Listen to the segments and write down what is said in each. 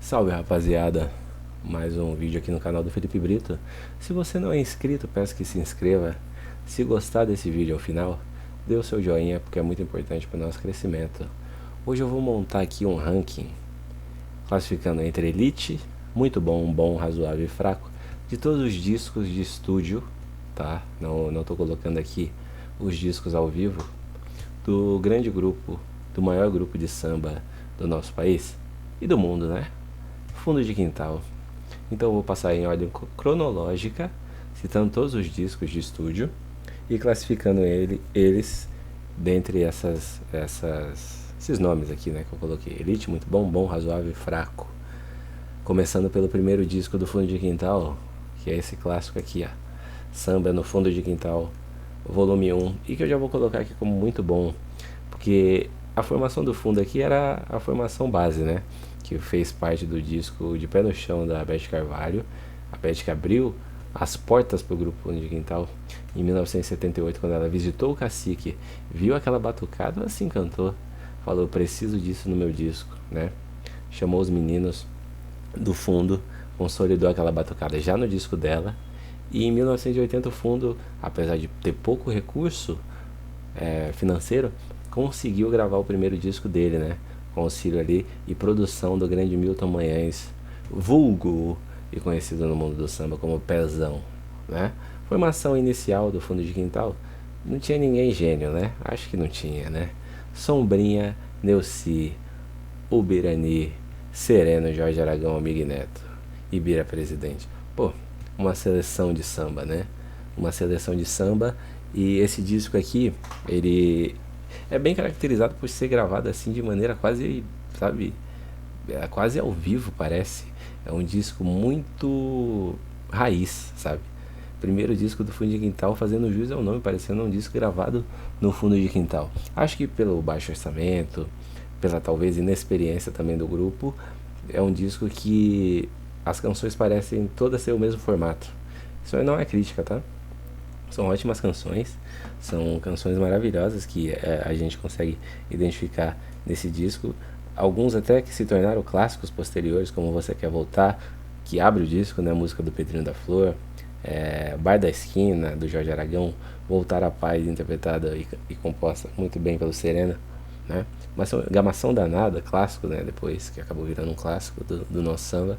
Salve rapaziada, mais um vídeo aqui no canal do Felipe Brito. Se você não é inscrito, peço que se inscreva. Se gostar desse vídeo ao final, dê o seu joinha porque é muito importante para o nosso crescimento. Hoje eu vou montar aqui um ranking, classificando entre elite, muito bom, bom, razoável e fraco, de todos os discos de estúdio, tá? Não tô colocando aqui os discos ao vivo, do grande grupo, do maior grupo de samba do nosso país e do mundo, né? Fundo de Quintal. Então eu vou passar em ordem cronológica, citando todos os discos de estúdio e classificando eles dentre esses nomes aqui, né, que eu coloquei: Elite, muito bom, bom, razoável e fraco. Começando pelo primeiro disco do Fundo de Quintal, que é esse clássico aqui, ó, Samba no Fundo de Quintal, volume 1, e que eu já vou colocar aqui como muito bom, porque a formação do fundo aqui era a formação base, né? Que fez parte do disco De Pé no Chão da Beth Carvalho. A Beth que abriu as portas para o grupo Fundo de Quintal em 1978, quando ela visitou o Cacique, viu aquela batucada, ela se encantou, falou: preciso disso no meu disco, né? Chamou os meninos do fundo, consolidou aquela batucada já no disco dela. E em 1980 o fundo, apesar de ter pouco recurso financeiro, conseguiu gravar o primeiro disco dele, né? Com auxílio ali e produção do grande Milton Manhães, vulgo e conhecido no mundo do samba como Pezão, né? Formação inicial do Fundo de Quintal, não tinha ninguém gênio, né? Acho que não tinha, né? Sombrinha, Neuci, Ubirani, Sereno, Jorge Aragão, Amigo e Neto, Ibira Presidente. Pô, uma seleção de samba, né? Uma seleção de samba. E esse disco aqui, ele é bem caracterizado por ser gravado assim de maneira quase, sabe, quase ao vivo, parece. É um disco muito raiz, sabe? Primeiro disco do Fundo de Quintal, fazendo jus ao nome, parecendo um disco gravado no Fundo de Quintal. Acho que pelo baixo orçamento, pela talvez inexperiência também do grupo, é um disco que as canções parecem todas ser o mesmo formato. Isso aí não é crítica, tá? São ótimas canções, são canções maravilhosas que a gente consegue identificar nesse disco. Alguns até que se tornaram clássicos posteriores, como Você Quer Voltar, que abre o disco, né? A música do Pedrinho da Flor, Bar da Esquina, do Jorge Aragão, Voltar à Paz, interpretada e composta muito bem pelo Sereno, né? Mas Gamação Danada, clássico, né? Depois que acabou virando um clássico do nosso samba.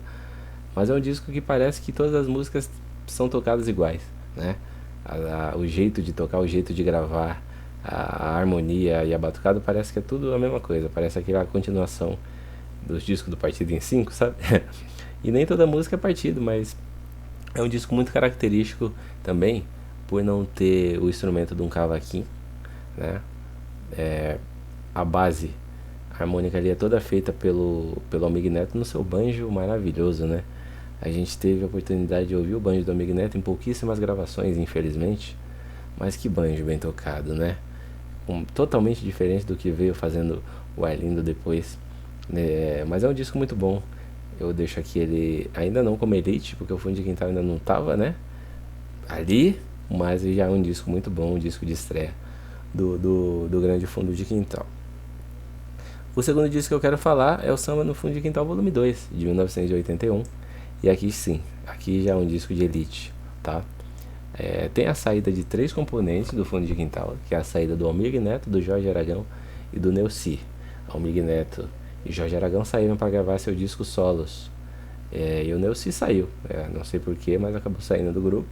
Mas é um disco que parece que todas as músicas são tocadas iguais, né? O jeito de tocar, o jeito de gravar, a harmonia e a batucada, parece que é tudo a mesma coisa. Parece aquela continuação dos discos do Partido em 5, sabe? E nem toda música é partido, mas é um disco muito característico também por não ter o instrumento de um cavaquinho, né? A base harmônica ali é toda feita pelo Amigo Neto no seu banjo maravilhoso, né? A gente teve a oportunidade de ouvir o banjo do Amigo Neto em pouquíssimas gravações, infelizmente. Mas que banjo bem tocado, né? Totalmente diferente do que veio fazendo o Arlindo depois. Mas é um disco muito bom. Eu deixo aqui ele ainda não como elite, porque o Fundo de Quintal ainda não tava, né? Ali, mas já é um disco muito bom, um disco de estreia do grande Fundo de Quintal. O segundo disco que eu quero falar é o Samba no Fundo de Quintal Volume 2, de 1981. E aqui sim, aqui já é um disco de elite, tá? Tem a saída de 3 componentes do Fundo de Quintal, que é a saída do Almir Neto, do Jorge Aragão e do Neuci. Almir Neto e Jorge Aragão saíram para gravar seu disco solos. E o Neuci saiu, não sei porquê, mas acabou saindo do grupo.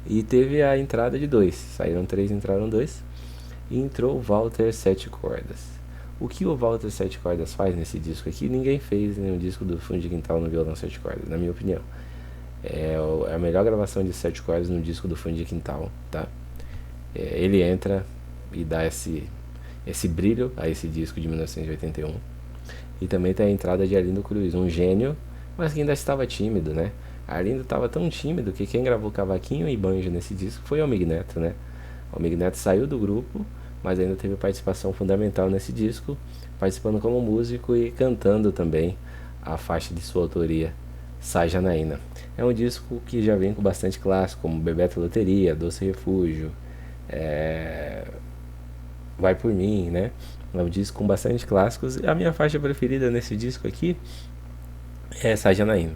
E teve a entrada de 2, saíram 3, entraram 2. E entrou o Walter Sete Cordas. O que o Walter Sete Cordas faz nesse disco aqui, ninguém fez nenhum disco do Fundo de Quintal no violão Sete Cordas, na minha opinião. É a melhor gravação de Sete Cordas no disco do Fundo de Quintal, tá? Ele entra e dá esse brilho a esse disco de 1981. E também tem a entrada de Arlindo Cruz, um gênio, mas que ainda estava tímido, né? Arlindo estava tão tímido que quem gravou cavaquinho e banjo nesse disco foi o Almir Neto, né? O Almir Neto saiu do grupo, mas ainda teve participação fundamental nesse disco, participando como músico e cantando também a faixa de sua autoria, Sai Janaína. É um disco que já vem com bastante clássico, como Bebeto Loteria, Doce Refúgio, Vai Por Mim, né? É um disco com bastante clássicos. A minha faixa preferida nesse disco aqui é Sai Janaína.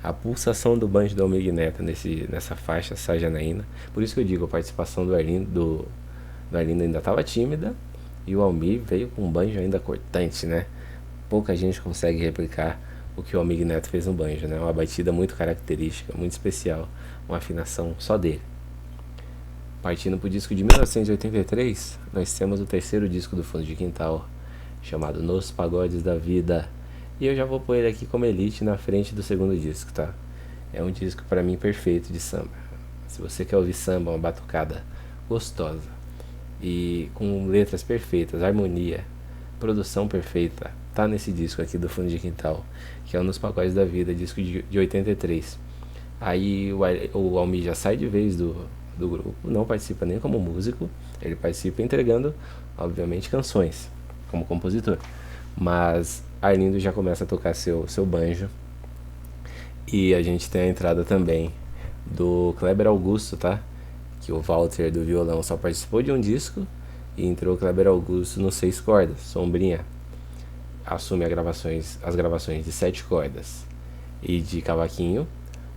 A pulsação do banjo do Almir Neto nessa faixa Sai Janaína. Por isso que eu digo, a participação do Arlindo ainda estava tímida e o Almir veio com um banjo ainda cortante, né? Pouca gente consegue replicar o que o Almir Neto fez no banjo, né? Uma batida muito característica, muito especial, uma afinação só dele. Partindo para o disco de 1983, nós temos o terceiro disco do Fundo de Quintal, chamado Nos Pagodes da Vida. E eu já vou pôr ele aqui como Elite na frente do segundo disco, tá? É um disco para mim perfeito de samba. Se você quer ouvir samba, uma batucada gostosa e com letras perfeitas, harmonia, produção perfeita, tá nesse disco aqui do Fundo de Quintal, que é o Nos Pagodes da Vida, disco de 83. Aí o Almir já sai de vez do grupo, não participa nem como músico, ele participa entregando, obviamente, canções como compositor. Mas Arlindo já começa a tocar seu banjo. E a gente tem a entrada também do Kleber Augusto, tá? Que o Walter do violão só participou de um disco e entrou o Kleber Augusto no 6 cordas, Sombrinha. Assume as gravações de 7 cordas e de cavaquinho.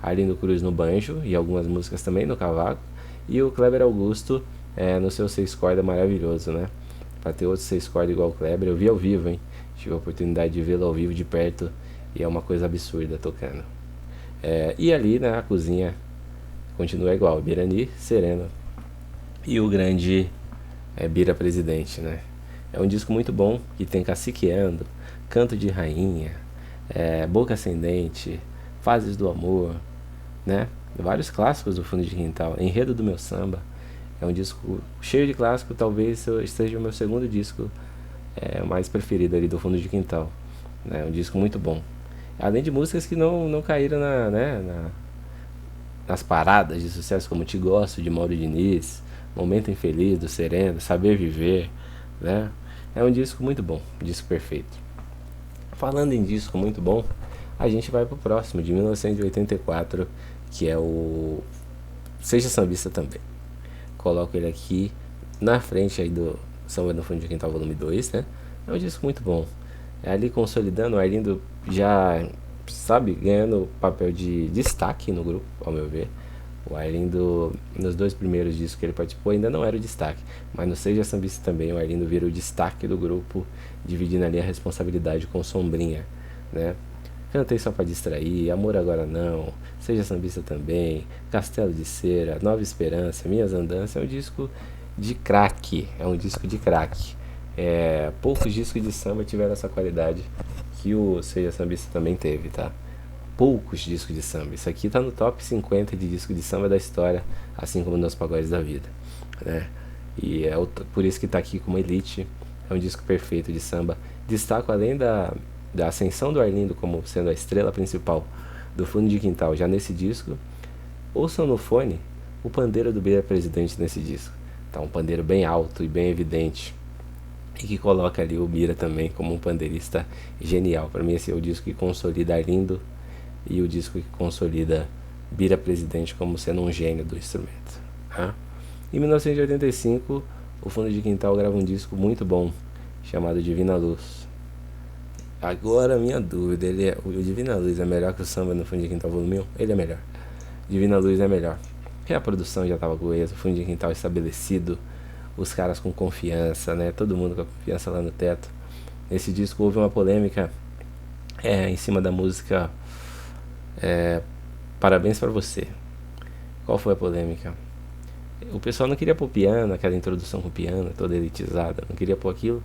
Arlindo Cruz no banjo e algumas músicas também no cavaco. E o Kleber Augusto no seu 6 cordas maravilhoso, né? Pra ter outro 6 cordas igual o Kleber, eu vi ao vivo, hein? Tive a oportunidade de vê-lo ao vivo de perto e é uma coisa absurda tocando. E ali, né, a cozinha continua igual, Birani, Sereno e o grande Bira Presidente, né? É um disco muito bom, que tem Caciqueando, Canto de Rainha, Boca Ascendente, Fases do Amor, né? Vários clássicos do Fundo de Quintal, Enredo do Meu Samba. É um disco cheio de clássico, talvez seja o meu segundo disco mais preferido ali do Fundo de Quintal. É um disco muito bom. Além de músicas que não caíram nas paradas de sucesso, como Te Gosto, de Mauro Diniz, Momento Infeliz, do Sereno, Saber Viver, né? É um disco muito bom, um disco perfeito. Falando em disco muito bom, a gente vai pro próximo, de 1984, que é o Seja Sambista Também. Coloco ele aqui na frente aí do Samba no Fundo de Quintal Volume 2, né? É um disco muito bom. Ali consolidando, o Arlindo já, sabe, ganhando papel de destaque no grupo, ao meu ver. O Arlindo, nos 2 primeiros discos que ele participou, ainda não era o destaque. Mas no Seja Sambista Também, o Arlindo vira o destaque do grupo, dividindo ali a responsabilidade com Sombrinha, né? Cantei Só Pra Distrair, Amor Agora Não, Seja Sambista Também, Castelo de Cera, Nova Esperança, Minhas Andanças. É um disco de craque, poucos discos de samba tiveram essa qualidade que o Seja Sambista também teve, tá? Poucos discos de samba. Isso aqui tá no top 50 de disco de samba da história, assim como Nos Pagodes da Vida, né? E por isso que tá aqui como Elite. É um disco perfeito de samba. Destaco, além da ascensão do Arlindo como sendo a estrela principal do Fundo de Quintal já nesse disco, ouçam no fone o pandeiro do Bira Presidente nesse disco. Tá um pandeiro bem alto e bem evidente, e que coloca ali o Bira também como um pandeirista genial. Para mim esse é o disco que consolida Arlindo e o disco que consolida Bira Presidente como sendo um gênio do instrumento, tá? Em 1985, o Fundo de Quintal grava um disco muito bom chamado Divina Luz. Agora, minha dúvida, o Divina Luz é melhor que o Samba no Fundo de Quintal Volume 1? Ele é melhor. Divina Luz é melhor. Porque a produção já estava com isso, o Fundo de Quintal estabelecido, os caras com confiança, né? Todo mundo com a confiança lá no teto. Nesse disco houve uma polêmica em cima da música Parabéns Pra Você. Qual foi a polêmica? O pessoal não queria pôr piano, aquela introdução com piano, toda elitizada, não queria pôr aquilo.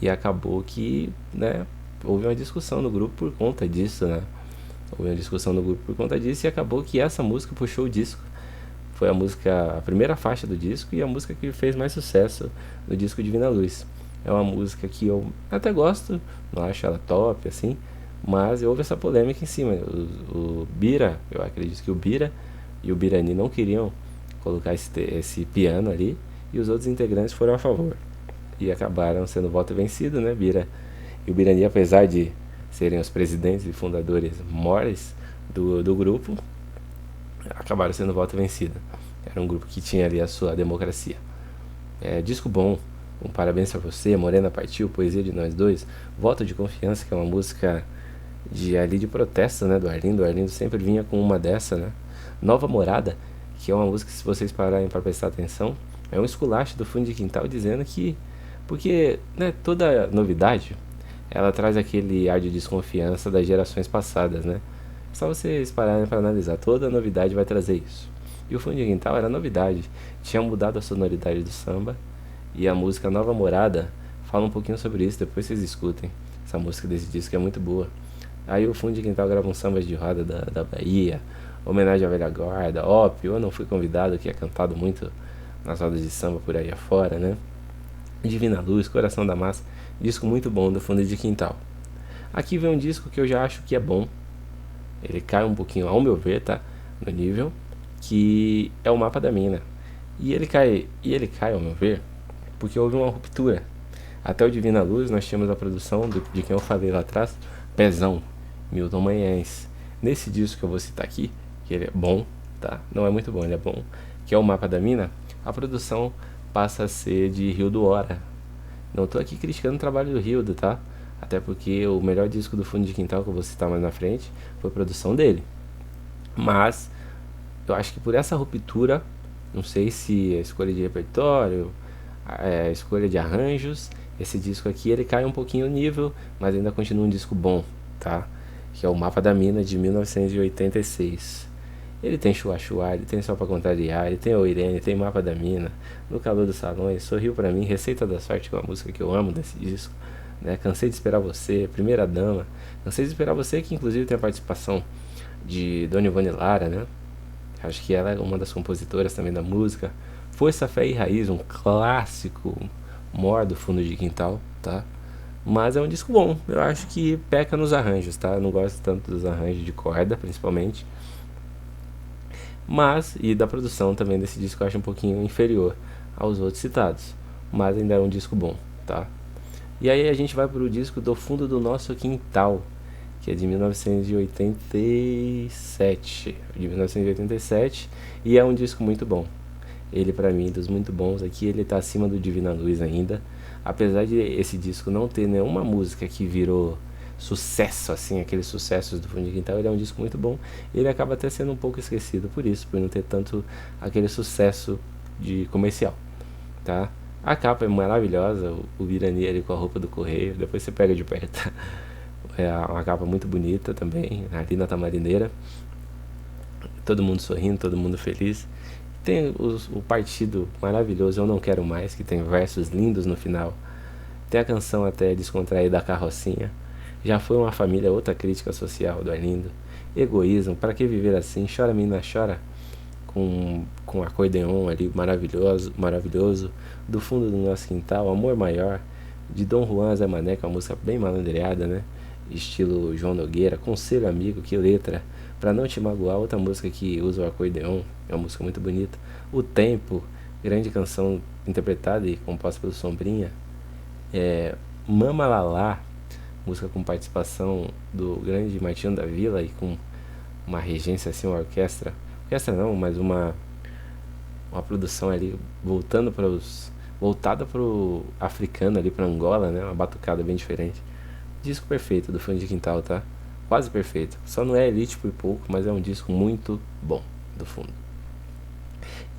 E acabou que, né, houve uma discussão no grupo por conta disso, né? E acabou que essa música puxou o disco. Foi a primeira faixa do disco e a música que fez mais sucesso no disco Divina Luz. É uma música que eu até gosto, não acho ela top, assim, mas houve essa polêmica em cima. O Bira, eu acredito que o Bira e o Birani não queriam colocar esse piano ali, e os outros integrantes foram a favor. E acabaram sendo voto vencido, né? Bira e o Birani, apesar de serem os presidentes e fundadores mores do grupo, acabaram sendo voto vencido. Era um grupo que tinha ali a sua democracia. Disco bom, Parabéns Pra Você, Morena Partiu, Poesia de Nós Dois, Voto de Confiança, que é uma música ali de protesto, né, do Arlindo. O Arlindo sempre vinha com uma dessa, né? Nova Morada, que é uma música que, se vocês pararem para prestar atenção, é um esculacho do fundo de quintal dizendo que, porque, né, toda novidade ela traz aquele ar de desconfiança das gerações passadas, né? Só vocês pararem para analisar, toda novidade vai trazer isso. E o fundo de quintal era novidade, tinha mudado a sonoridade do samba, e a música Nova Morada fala um pouquinho sobre isso, depois vocês escutem. Essa música desse disco é muito boa. Aí o Fundo de Quintal grava um samba de roda da Bahia, homenagem à velha guarda, ópio, eu não fui convidado, que é cantado muito nas rodas de samba por aí afora, né? Divina Luz, Coração da Massa, disco muito bom do Fundo de Quintal. Aqui vem um disco que eu já acho que é bom, ele cai um pouquinho, ao meu ver, tá? No nível, que é o Mapa da Mina. E ele cai, ao meu ver, porque houve uma ruptura. Até o Divina Luz nós tínhamos a produção de quem eu falei lá atrás, Pezão, Milton Manhães. Nesse disco que eu vou citar aqui, que ele é bom, tá? Não é muito bom, ele é bom, que é o Mapa da Mina, a produção passa a ser de Rio do Hora. Não tô aqui criticando o trabalho do Rildo, tá? Até porque o melhor disco do Fundo de Quintal, que eu vou citar mais na frente, foi a produção dele. Mas eu acho que por essa ruptura, não sei se a escolha de repertório, a escolha de arranjos, esse disco aqui ele cai um pouquinho o nível, mas ainda continua um disco bom, tá? Que é o Mapa da Mina de 1986. Ele tem Chua Chua, ele tem Só Pra Contrariar, ele tem O Irene, tem Mapa da Mina, No Calor dos Salões, Sorriu Pra Mim, Receita da Sorte, que é uma música que eu amo desse disco, né? Cansei de Esperar Você, Primeira Dama, Cansei de Esperar Você, que inclusive tem a participação de Dona Ivone Lara, né? Acho que ela é uma das compositoras também da música. Força, Fé e Raiz, um clássico mor do Fundo de Quintal, tá? Mas é um disco bom, eu acho que peca nos arranjos, tá? Eu não gosto tanto dos arranjos de corda, principalmente. Mas, e da produção também desse disco eu acho um pouquinho inferior aos outros citados. Mas ainda é um disco bom, tá? E aí a gente vai pro disco Do Fundo do Nosso Quintal, que é de 1987. De 1987, e é um disco muito bom. Ele, pra mim, dos muito bons aqui, ele tá acima do Divina Luz ainda. Apesar de esse disco não ter nenhuma música que virou sucesso, assim, aqueles sucessos do Fundo de Quintal, ele é um disco muito bom. Ele acaba até sendo um pouco esquecido por isso, por não ter tanto aquele sucesso de comercial, tá? A capa é maravilhosa, o Birani ali com a roupa do Correio, depois você pega de perto. É uma capa muito bonita também, ali na Tamarineira. Todo mundo sorrindo, todo mundo feliz. Tem o partido maravilhoso Eu Não Quero Mais, que tem versos lindos no final. Tem a canção até descontraída da Carrocinha. Já Foi Uma Família, outra crítica social do Arlindo. Egoísmo, Para Que Viver Assim, Chora Menina Chora, com acordeon ali maravilhoso, maravilhoso. Do Fundo do Nosso Quintal, Amor Maior, de Dom Juan Zé Mané, que é uma música bem malandreada, né? Estilo João Nogueira. Conselho Amigo, que letra. Pra Não Te Magoar, outra música que usa o acordeon, é uma música muito bonita. O Tempo, grande canção interpretada e composta pelo Sombrinha. Mama Lalá, música com participação do grande Martinho da Vila e com uma regência assim, uma orquestra não, mas uma produção ali voltada pro africano ali, pra Angola, né? Uma batucada bem diferente. Disco perfeito do Fundo de Quintal, tá? Quase perfeito. Só não é elite por pouco, mas é um disco muito bom do Fundo.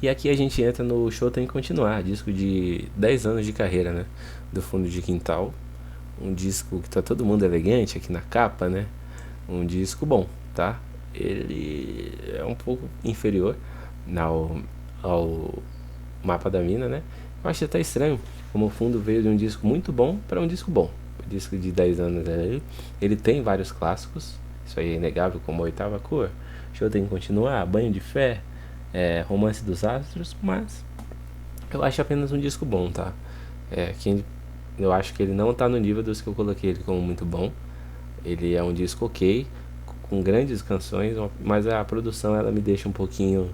E aqui a gente entra no Show Tem que Continuar, disco de 10 anos de carreira, né? Do Fundo de Quintal. Um disco que tá todo mundo elegante aqui na capa, né? Um disco bom, tá? Ele é um pouco inferior ao Mapa da Mina, né? Eu acho até estranho como o Fundo veio de um disco muito bom para um disco bom. O disco de 10 anos ele tem vários clássicos, isso aí é inegável, como a Oitava Cor, Show Tem que Continuar, Banho de Fé, Romance dos Astros, mas eu acho apenas um disco bom, tá? Eu acho que ele não tá no nível dos que eu coloquei ele como muito bom. Ele é um disco ok, com grandes canções, mas a produção ela me deixa um pouquinho,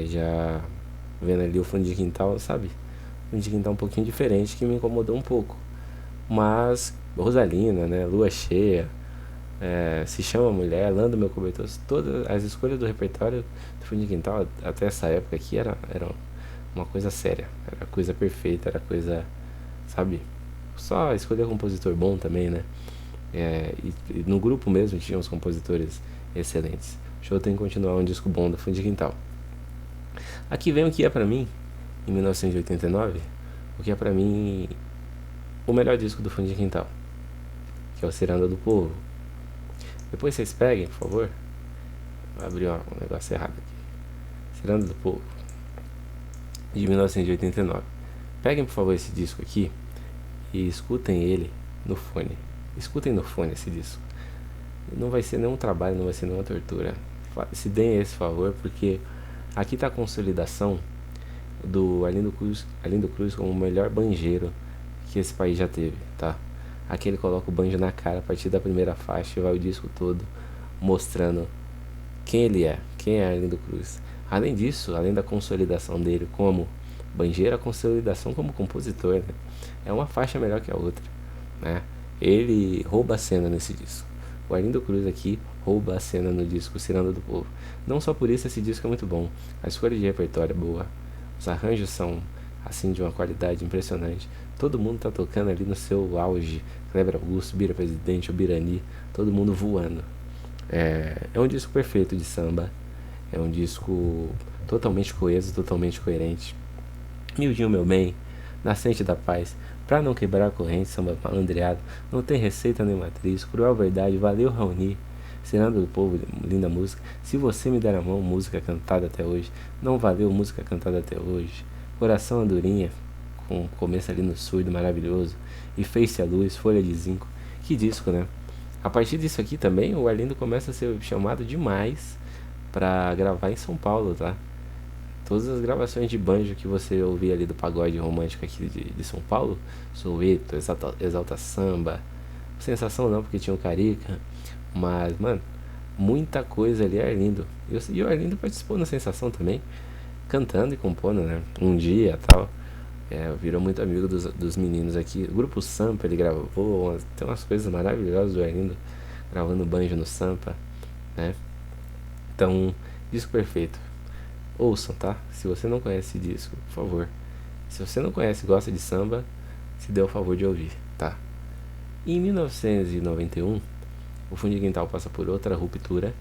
já vendo ali o Fundo de Quintal, sabe? O Fundo de Quintal um pouquinho diferente, que me incomodou um pouco. Mas Rosalina, né? Lua Cheia, Se Chama Mulher, Lando Meu Cobertor, todas as escolhas do repertório do Fundo de Quintal até essa época aqui era uma coisa séria, era coisa perfeita, era coisa, sabe? Só escolher compositor bom também, né? E no grupo mesmo tinha uns compositores excelentes. O show tem que continuar um disco bom do Fundo de Quintal. Aqui vem o que é pra mim, em 1989, o que é pra mim o melhor disco do Fundo de Quintal, que é o Ciranda do Povo. Depois vocês peguem, por favor. Vou abrir um negócio errado aqui. Ciranda do Povo, de 1989. Peguem, por favor, esse disco aqui e escutem ele no fone. Escutem no fone esse disco. Não vai ser nenhum trabalho, não vai ser nenhuma tortura. Se deem esse favor, porque aqui está a consolidação do Arlindo Cruz como o melhor banjeiro que esse país já teve, tá? Aqui ele coloca o banjo na cara a partir da primeira faixa e vai o disco todo mostrando quem ele é, quem é Arlindo Cruz. Além disso, além da consolidação dele como banjeiro, a consolidação como compositor, né? É uma faixa melhor que a outra, né? Ele rouba a cena nesse disco. O Arlindo Cruz aqui rouba a cena no disco Ciranda do Povo. Não só por isso esse disco é muito bom. A escolha de repertório é boa. Os arranjos são assim de uma qualidade impressionante. Todo mundo tá tocando ali no seu auge. Kleber Augusto, Bira Presidente, o Birani, todo mundo voando. É um disco perfeito de samba. É um disco totalmente coeso, totalmente coerente. Mildinho Meu Bem, Nascente da Paz, Pra Não Quebrar a Corrente, Samba Malandreado, Não Tem Receita Nem Matriz, Cruel Verdade, Valeu Raoni, Ciranda do Povo, linda música, Se Você Me Der a Mão, música cantada até hoje, Não Valeu, música cantada até hoje, Coração Andorinha, com começo ali no surdo maravilhoso, e Face a Luz, Folha de Zinco. Que disco, né? A partir disso aqui também o Arlindo começa a ser chamado demais pra gravar em São Paulo, tá? Todas as gravações de banjo que você ouvia ali do pagode romântico aqui de São Paulo, Soweto, Exalta Samba, Sensação não, porque tinha o Carica, mas, mano, muita coisa ali é Arlindo. E o Arlindo participou na Sensação também, cantando e compondo, né? Um dia tal. Virou muito amigo dos meninos aqui. O grupo Sampa ele gravou, tem umas coisas maravilhosas do Arlindo gravando banjo no Sampa, né? Então, disco perfeito. Ouçam, tá? Se você não conhece esse disco, por favor. Se você não conhece e gosta de samba, se dê o favor de ouvir, tá? Em 1991, o Fundo de Quintal passa por outra ruptura,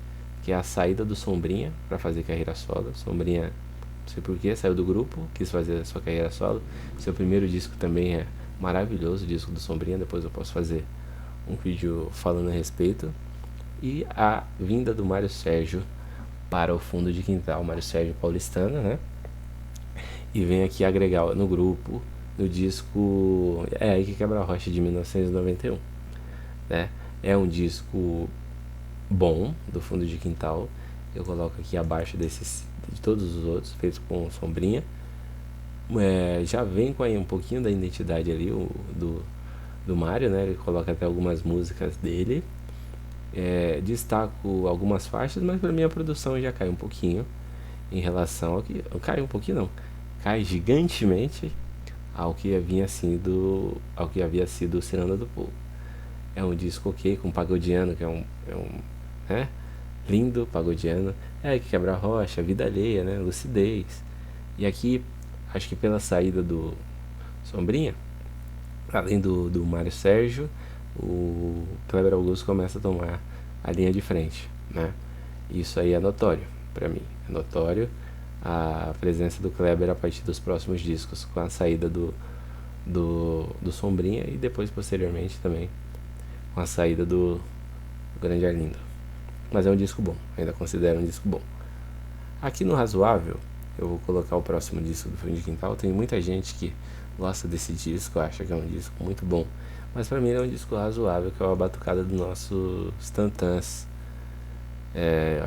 que é a saída do Sombrinha para fazer carreira solo. Sombrinha, não sei porquê, saiu do grupo, quis fazer a sua carreira solo. Seu primeiro disco também é maravilhoso, o disco do Sombrinha. Depois eu posso fazer um vídeo falando a respeito. E a vinda do Mário Sérgio para o Fundo de Quintal, Mário Sérgio paulistano, né? E vem aqui agregar no grupo, no disco Aí Que Quebra a Rocha de 1991, né? É um disco bom do Fundo de Quintal. Eu coloco aqui abaixo de todos os outros, feitos com Sombrinha. Já vem com aí um pouquinho da identidade ali do Mário, né? Ele coloca até algumas músicas dele. Destaco algumas faixas, mas para mim a produção já cai um pouquinho em relação ao que. Cai um pouquinho não, cai gigantemente ao que havia sido Ciranda do Povo. É um disco ok, com Pagodiano, que é um né? Lindo Pagodiano. Que Quebra a Rocha, Vida Alheia, né? Lucidez. E aqui, acho que pela saída do Sombrinha, além do Mário Sérgio, o Kleber Augusto começa a tomar a linha de frente, né? Isso aí é notório para mim, é notório a presença do Kleber a partir dos próximos discos, com a saída do Sombrinha e depois posteriormente também com a saída do Grande Arlindo. Mas é um disco bom, ainda considero um disco bom. Aqui no Razoável eu vou colocar o próximo disco do Fundo de Quintal. Tem muita gente que gosta desse disco, acha que é um disco muito bom, mas pra mim ele é um disco razoável, que é uma batucada dos nossos Tantãs.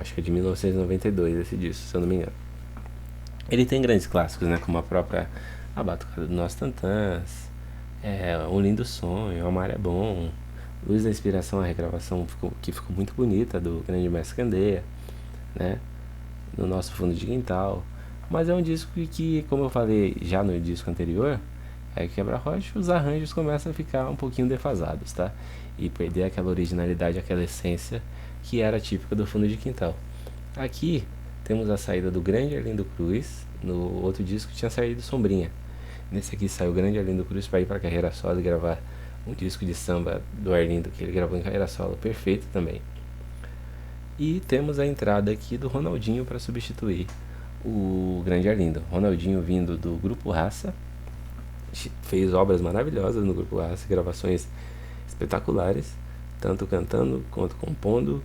Acho que é de 1992 esse disco, se eu não me engano. Ele tem grandes clássicos, né, como a batucada dos nossos Tantãs, Um Lindo Sonho, Amar é Bom, Luz da Inspiração, a regravação que ficou muito bonita, do Grande Mestre Candeia, né, no nosso Fundo de Quintal. Mas é um disco que, como eu falei já no disco anterior, que Quebra a Rocha, os arranjos começam a ficar um pouquinho defasados, tá? E perder aquela originalidade, aquela essência que era típica do Fundo de Quintal. Aqui temos a saída do Grande Arlindo Cruz. No outro disco tinha saído Sombrinha. Nesse aqui saiu o Grande Arlindo Cruz para ir para a carreira solo e gravar um disco de samba do Arlindo que ele gravou em carreira solo, perfeito também. E temos a entrada aqui do Ronaldinho para substituir o grande Arlindo. Ronaldinho vindo do Grupo Raça, fez obras maravilhosas no Grupo Raça, gravações espetaculares, tanto cantando quanto compondo,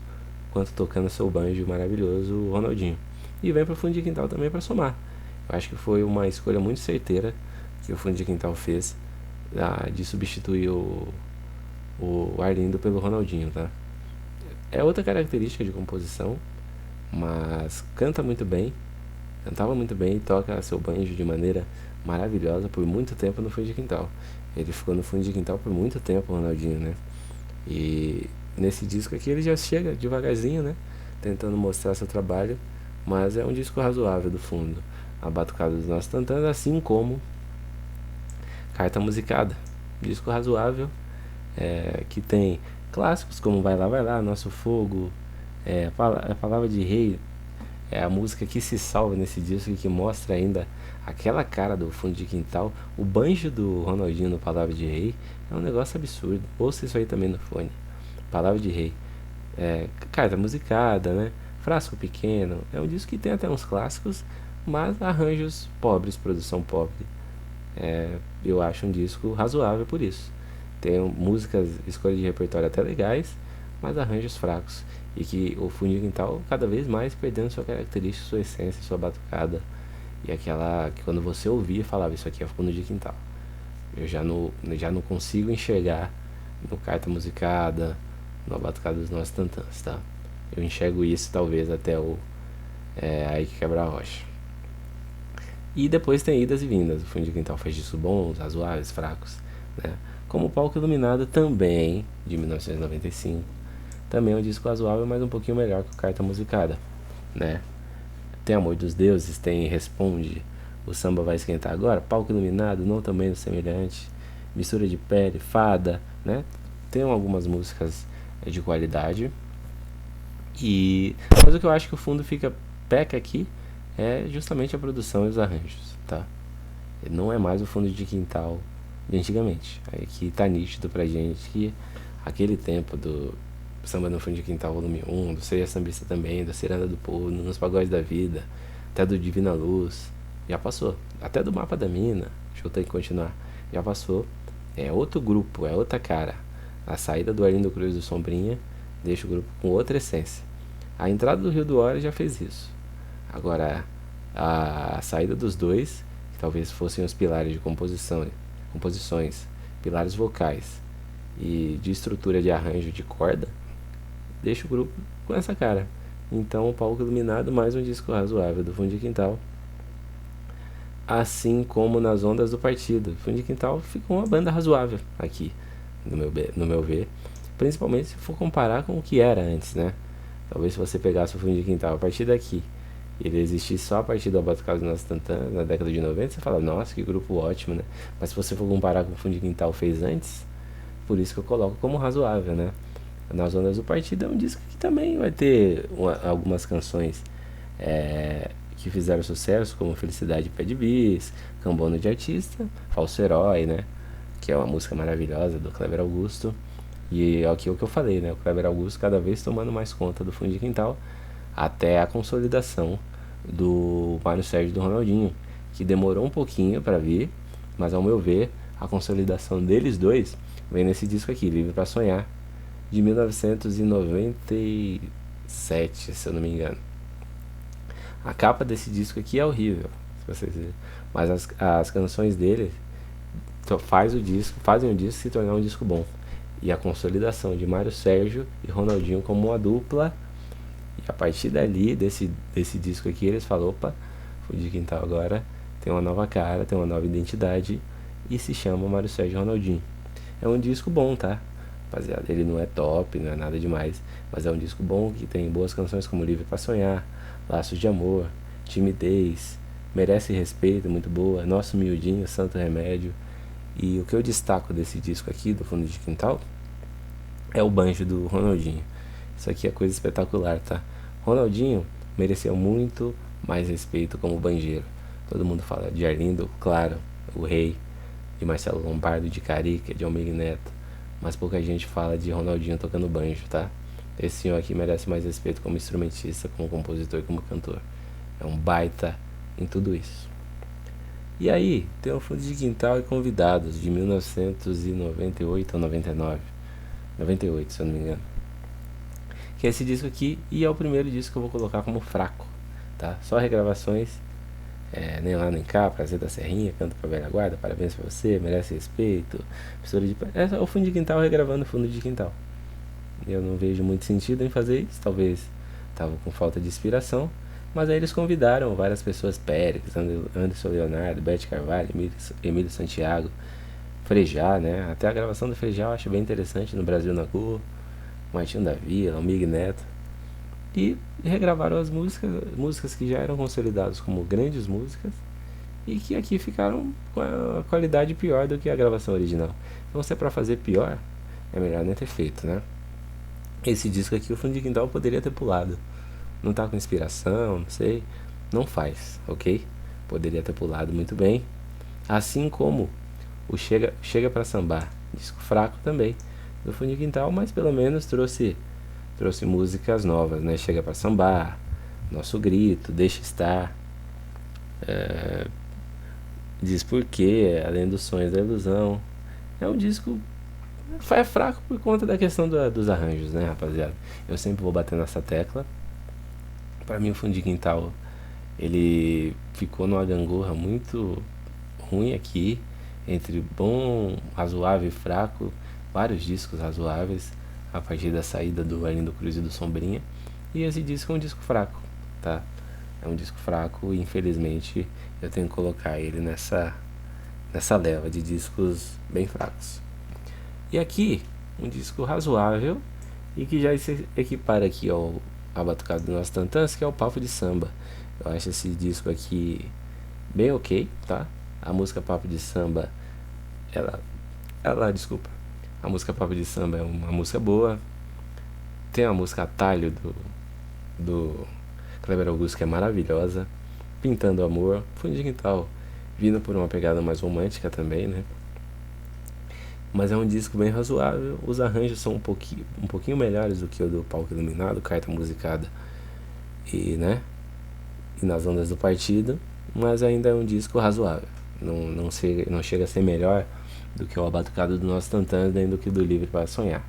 quanto tocando seu banjo maravilhoso, o Ronaldinho. E vem para o Fundo de Quintal também para somar. Eu acho que foi uma escolha muito certeira que o Fundo de Quintal fez, de substituir o Arlindo pelo Ronaldinho, tá? É outra característica de composição, mas canta muito bem, cantava muito bem e toca seu banjo de maneira maravilhosa por muito tempo no Fundo de Quintal. Ele ficou no Fundo de Quintal por muito tempo, o Ronaldinho, né? E nesse disco aqui ele já chega devagarzinho, né? Tentando mostrar seu trabalho, mas é um disco razoável do fundo. A Batucada dos Nossos Tantãs, assim como Carta Musicada. Disco razoável, que tem clássicos como Vai Lá, Nosso Fogo, a Palavra de Rei, é a música que se salva nesse disco e que mostra ainda aquela cara do Fundo de Quintal. O banjo do Ronaldinho no Palavra de Rei é um negócio absurdo. Ouça isso aí também no fone. Palavra de Rei. Carta Musicada, né? Frasco Pequeno. É um disco que tem até uns clássicos, mas arranjos pobres, produção pobre. Eu acho um disco razoável por isso. Tem músicas, escolhas de repertório até legais, mas arranjos fracos. E que o Fundo de Quintal cada vez mais perdendo sua característica, sua essência, sua batucada. E aquela que quando você ouvia falava, isso aqui é Fundo de Quintal. Eu já não consigo enxergar no Carta Musicada, no Batucada dos Nossos Tantãs, tá? Eu enxergo isso talvez até o Aí que Quebra a Rocha. E depois tem idas e vindas. O Fundo de Quintal faz discos bons, razoáveis, fracos, né? Como o Palco Iluminado também, de 1995. Também é um disco razoável, mas um pouquinho melhor que o Carta Musicada, né? Tem Amor dos Deuses, tem Responde, O Samba Vai Esquentar Agora, Palco Iluminado, Não Também no Semelhante, Mistura de Pele, Fada, né? Tem algumas músicas de qualidade. Mas o que eu acho que o fundo peca aqui é justamente a produção e os arranjos, tá? Não é mais o Fundo de Quintal de antigamente. Aqui tá nítido pra gente que aquele tempo do Samba no Fundo de Quintal volume 1, do Seja Sambista também, do Ciranda do Povo, Nos Pagodes da Vida, até do Divina Luz, já passou. Até do Mapa da Mina, deixa eu ter que continuar, já passou. É outro grupo, é outra cara. A saída do Arlindo Cruz do Sombrinha deixa o grupo com outra essência. A entrada do Rio do Hora já fez isso. Agora, a saída dos dois, que talvez fossem os pilares de composições, pilares vocais e de estrutura de arranjo de corda, deixa o grupo com essa cara. Então, o Palco Iluminado, mais um disco razoável do Fundo de Quintal. Assim como Nas Ondas do Partido. O Fundo de Quintal ficou uma banda razoável aqui, no meu ver. Principalmente se for comparar com o que era antes, né? Talvez se você pegasse o Fundo de Quintal a partir daqui, ele existisse só a partir do Batucada dos Nossos Tantãs, na década de 90, você fala, nossa, que grupo ótimo, né? Mas se você for comparar com o Fundo de Quintal fez antes, por isso que eu coloco como razoável, né? Nas Ondas do Partido é um disco que também vai ter algumas canções que fizeram sucesso, como Felicidade Pede Bis, Cambono de Artista, Falso Herói, né? Que é uma música maravilhosa do Kleber Augusto. E é aqui o que eu falei, né? O Kleber Augusto cada vez tomando mais conta do Fundo de Quintal, até a consolidação do Mário Sérgio e do Ronaldinho, que demorou um pouquinho para vir, mas ao meu ver, a consolidação deles dois vem nesse disco aqui, Livre para Sonhar, de 1997, se eu não me engano. A capa desse disco aqui é horrível, se vocês verem, mas as canções dele fazem o disco se tornar um disco bom. E a consolidação de Mário Sérgio e Ronaldinho como uma dupla. E a partir dali, desse disco aqui, eles falam, opa, Fundo de Quintal agora tem uma nova cara, tem uma nova identidade e se chama Mário Sérgio e Ronaldinho. É um disco bom, tá? Rapaziada, ele não é top, não é nada demais, mas é um disco bom que tem boas canções como Livre para Sonhar, Laços de Amor, Timidez, Merece Respeito, muito boa, Nosso Miudinho, Santo Remédio. E o que eu destaco desse disco aqui, do Fundo de Quintal, é o banjo do Ronaldinho. Isso aqui é coisa espetacular, tá? Ronaldinho mereceu muito mais respeito como banjeiro. Todo mundo fala de Arlindo, claro, o Rei, de Marcelo Lombardo, de Carica, de Almir Neto. mas pouca gente fala de Ronaldinho tocando banjo, tá? Esse senhor aqui merece mais respeito como instrumentista, como compositor e como cantor. É um baita em tudo isso. E aí, tem o Fundo de Quintal e Convidados, de 1998 ou 99. 98, se eu não me engano. Que é esse disco aqui, e é o primeiro disco que eu vou colocar como fraco, tá? Só regravações, nem lá nem cá, Prazer da Serrinha, Canto pra Velha Guarda, Parabéns pra Você, Merece Respeito, Mistura de... É o Fundo de Quintal regravando o Fundo de Quintal. Eu não vejo muito sentido em fazer isso, talvez tava com falta de inspiração, mas aí eles convidaram várias pessoas, Pérez, Anderson Leonardo, Beth Carvalho, Emílio Santiago, Frejá, né? Até a gravação do Frejá eu acho bem interessante, no Brasil na Rua, Martinho da Vila, Mig Neto. E regravaram as músicas que já eram consolidadas como grandes músicas e que aqui ficaram com a qualidade pior do que a gravação original. Então, se é pra fazer pior, é melhor nem ter feito, né? Esse disco aqui, o Fundo de Quintal, poderia ter pulado. Não tá com inspiração, não sei. Não faz, ok? Poderia ter pulado muito bem. Assim como o Chega Pra Sambar, disco fraco também do Fundo de Quintal, mas pelo menos trouxe músicas novas, né? Chega Pra Sambar, Nosso Grito, Deixa Estar, Diz Porquê, Além dos Sonhos da Ilusão. É um disco fraco por conta da questão dos arranjos, né, rapaziada? Eu sempre vou bater nessa tecla. Pra mim o Fundo de Quintal, ele ficou numa gangorra muito ruim aqui, entre bom, razoável e fraco, vários discos razoáveis, a partir da saída do Arlindo Cruz e do Sombrinha, e esse disco é um disco fraco, tá? É um disco fraco e infelizmente eu tenho que colocar ele nessa leva de discos bem fracos. E aqui, um disco razoável e que já se equipara aqui ao Batucado do Nosso Tantãs, que é o Papo de Samba. Eu acho esse disco aqui bem ok, tá? A música Papo de Samba, desculpa, a música Papo de Samba é uma música boa. Tem a música Atalho do Kleber Augusto, que é maravilhosa. Pintando Amor, Fundo de Quintal, vindo por uma pegada mais romântica também, né? Mas é um disco bem razoável. Os arranjos são um pouquinho melhores do que o do Palco Iluminado, Carta Musicada e, né, e Nas Ondas do Partido, mas ainda é um disco razoável. Não chega a ser melhor do que o Batucado do Nosso Tantãs, nem do que do Livre para Sonhar.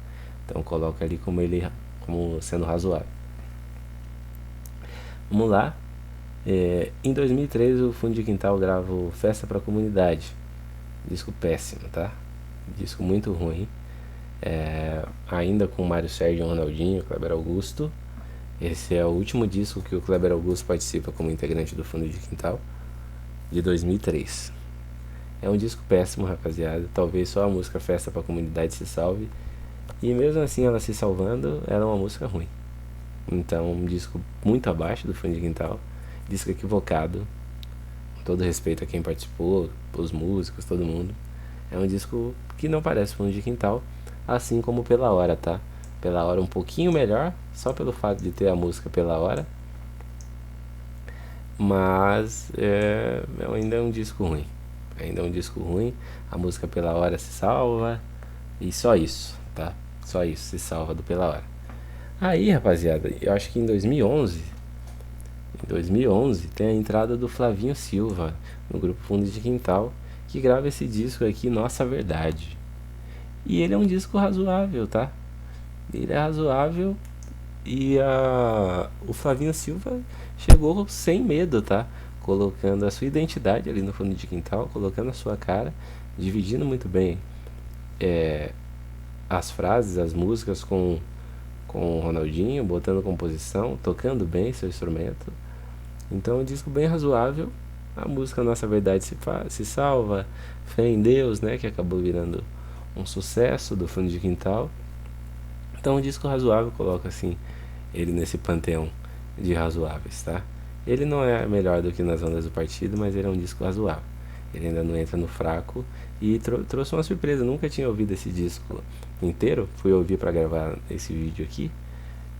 Então coloca ali como sendo razoável. Vamos lá. Em 2003 o Fundo de Quintal grava o Festa pra Comunidade. Disco péssimo, tá? Disco muito ruim. Ainda com Mário Sérgio e Ronaldinho, Kleber Augusto. Esse é o último disco que o Kleber Augusto participa como integrante do Fundo de Quintal, de 2003. É um disco péssimo, rapaziada. Talvez só a música Festa pra Comunidade se salve. E mesmo assim, ela se salvando, ela é uma música ruim. Então, um disco muito abaixo do Fundo de Quintal. Disco equivocado. Com todo respeito a quem participou, os músicos, todo mundo. É um disco que não parece Fundo de Quintal, assim como Pela Hora, tá? Pela Hora um pouquinho melhor, só pelo fato de ter a música Pela Hora. Mas ainda é um disco ruim. Ainda é um disco ruim. A música Pela Hora se salva. E só isso, tá? Só isso se salva do Pela Hora. Aí, rapaziada, eu acho que em 2011 tem a entrada do Flavinho Silva no grupo Fundo de Quintal, que grava esse disco aqui, Nossa Verdade. E ele é um disco razoável, tá? Ele é razoável e o Flavinho Silva chegou sem medo, tá? Colocando a sua identidade ali no Fundo de Quintal, colocando a sua cara, dividindo muito bem as frases, as músicas com o Ronaldinho, botando composição, tocando bem seu instrumento. Então é um disco bem razoável. A música Nossa Verdade se salva, Fé em Deus, né, que acabou virando um sucesso do Fundo de Quintal. Então um disco razoável, coloca assim ele nesse panteão de razoáveis, tá? Ele não é melhor do que Nas Ondas do Partido, mas ele é um disco razoável. Ele ainda não entra no fraco e trouxe uma surpresa. Eu nunca tinha ouvido esse disco inteiro. Fui ouvir para gravar esse vídeo aqui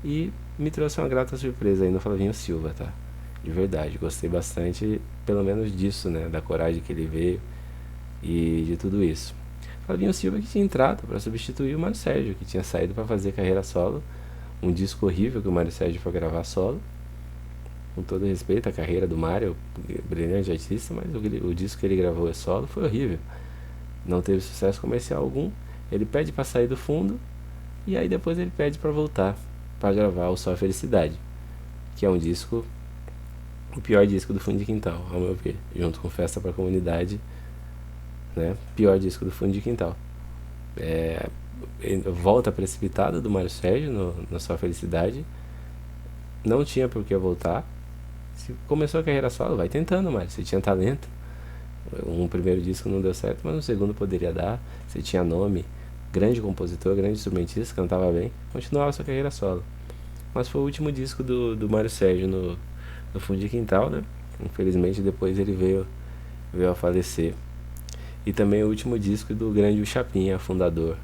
e me trouxe uma grata surpresa aí no Flavinho Silva, tá? De verdade, gostei bastante, pelo menos disso, né? Da coragem que ele veio e de tudo isso. Flavinho Silva que tinha entrado para substituir o Mário Sérgio, que tinha saído para fazer carreira solo. Um disco horrível que o Mário Sérgio foi gravar solo. Com todo respeito à carreira do Mário, brilhante artista, mas o disco que ele gravou solo foi horrível. Não teve sucesso comercial algum. Ele pede para sair do fundo e aí depois ele pede para voltar para gravar o Só a Felicidade, que é um disco, o pior disco do Fundo de Quintal, ao meu ver, junto com Festa pra Comunidade, né? Pior disco do Fundo de Quintal. Volta precipitada do Mário Sérgio no Só a Felicidade. Não tinha por que voltar. Se começou a carreira solo, vai tentando, Mário. Você tinha talento. Um primeiro disco não deu certo, mas no segundo poderia dar. Você tinha nome, grande compositor, grande instrumentista, cantava bem. Continuava sua carreira solo. Mas foi o último disco do Mário Sérgio no Fundo de Quintal, né? Infelizmente depois ele veio a falecer. E também o último disco do grande Chapinha, fundador,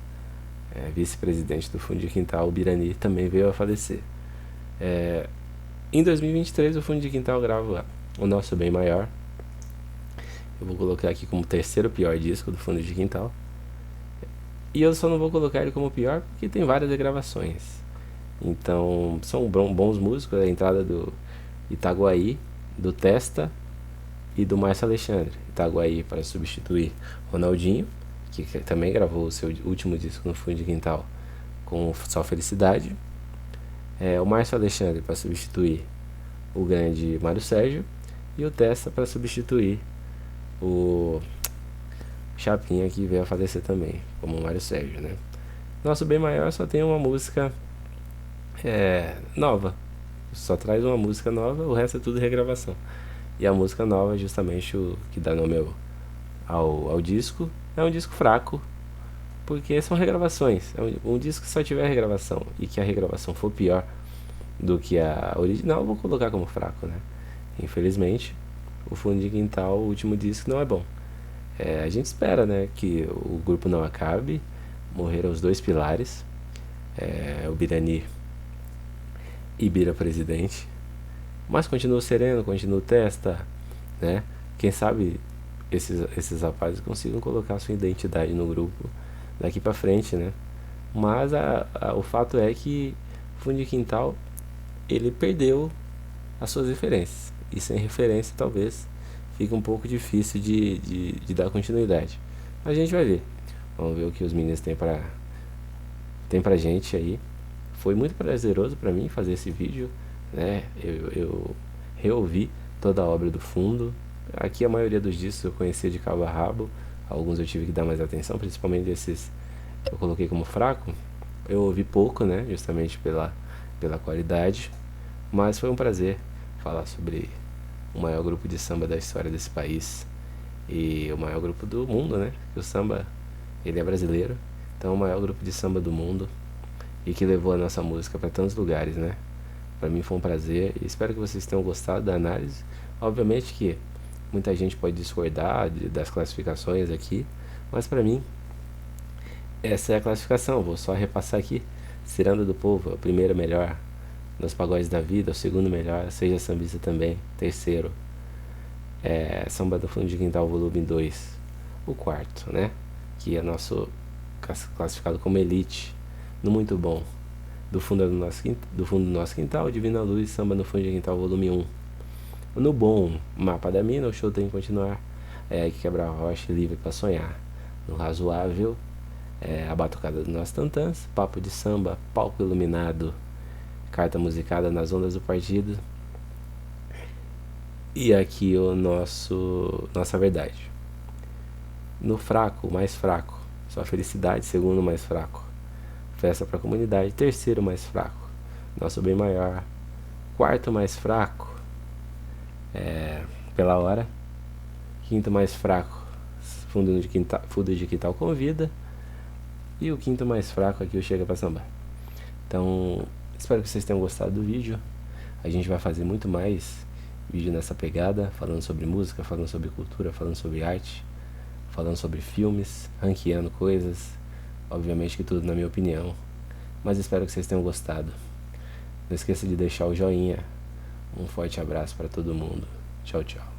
vice-presidente do Fundo de Quintal, o Birani, também veio a falecer. Em 2023 o Fundo de Quintal grava O Nosso Bem Maior. Eu vou colocar aqui como o terceiro pior disco do Fundo de Quintal. E eu só não vou colocar ele como pior porque tem várias regravações. Então são bons músicos. A entrada do Itaguaí, do Testa e do Márcio Alexandre. Itaguaí para substituir Ronaldinho, que também gravou o seu último disco no Fundo de Quintal com Só Felicidade. O Márcio Alexandre para substituir o grande Mário Sérgio. E o Testa para substituir o Chapinha, que veio a falecer também, como o Mário Sérgio, né? Nosso Bem Maior só tem uma música nova. Só traz uma música nova, o resto é tudo regravação. E a música nova, justamente o que dá nome ao disco, é um disco fraco, porque são regravações. Um disco que só tiver regravação e que a regravação for pior do que a original, eu vou colocar como fraco, né? Infelizmente, o Fundo de Quintal, o último disco, não é bom. A gente espera, né, que o grupo não acabe. Morreram os dois pilares, o Birani e Bira presidente. Mas continua o Sereno, continua o Testa, né? Quem sabe esses rapazes consigam colocar sua identidade no grupo daqui pra frente, né? Mas o fato é que o Fundo de Quintal, ele perdeu as suas referências. E sem referência talvez fica um pouco difícil de dar continuidade. Mas a gente vai ver. Vamos ver o que os meninos têm pra gente aí. Foi muito prazeroso pra mim fazer esse vídeo, né? Eu reouvi toda a obra do Fundo. Aqui a maioria dos discos eu conhecia de cabo a rabo. Alguns eu tive que dar mais atenção, principalmente esses que eu coloquei como fraco. Eu ouvi pouco, né? Justamente pela qualidade. Mas foi um prazer falar sobre o maior grupo de samba da história desse país e o maior grupo do mundo, né? Que o samba, ele é brasileiro, então é o maior grupo de samba do mundo e que levou a nossa música para tantos lugares, né? Para mim foi um prazer e espero que vocês tenham gostado da análise. Obviamente que muita gente pode discordar das classificações aqui, mas para mim essa é a classificação. Vou só repassar aqui: Ciranda do Povo, a primeira melhor nos pagodes da vida, o segundo melhor, Seja Sambista também, terceiro, Samba do Fundo de Quintal volume 2, o quarto, né, que é nosso classificado como elite, no muito bom, do fundo do nosso quintal, Divina Luz, Samba no Fundo de Quintal volume 1, no bom, Mapa da Mina, o show tem que continuar, que quebra a rocha, livre para sonhar, no razoável, a batucada do nosso tantãs, Papo de Samba, Palco Iluminado, Carta Musicada nas Ondas do Partido. E aqui o Nossa Verdade. No fraco, mais fraco, Só Felicidade, segundo mais fraco, Festa pra Comunidade, terceiro mais fraco, Nosso Bem Maior, quarto mais fraco, Pela Hora, quinto mais fraco, Fundo de Quintal Convida, e o quinto mais fraco aqui o Chega Pra Sambar. Então, espero que vocês tenham gostado do vídeo. A gente vai fazer muito mais vídeo nessa pegada, falando sobre música, falando sobre cultura, falando sobre arte, falando sobre filmes, ranqueando coisas. Obviamente que tudo na minha opinião, mas espero que vocês tenham gostado. Não esqueça de deixar o joinha. Um forte abraço para todo mundo. Tchau, tchau.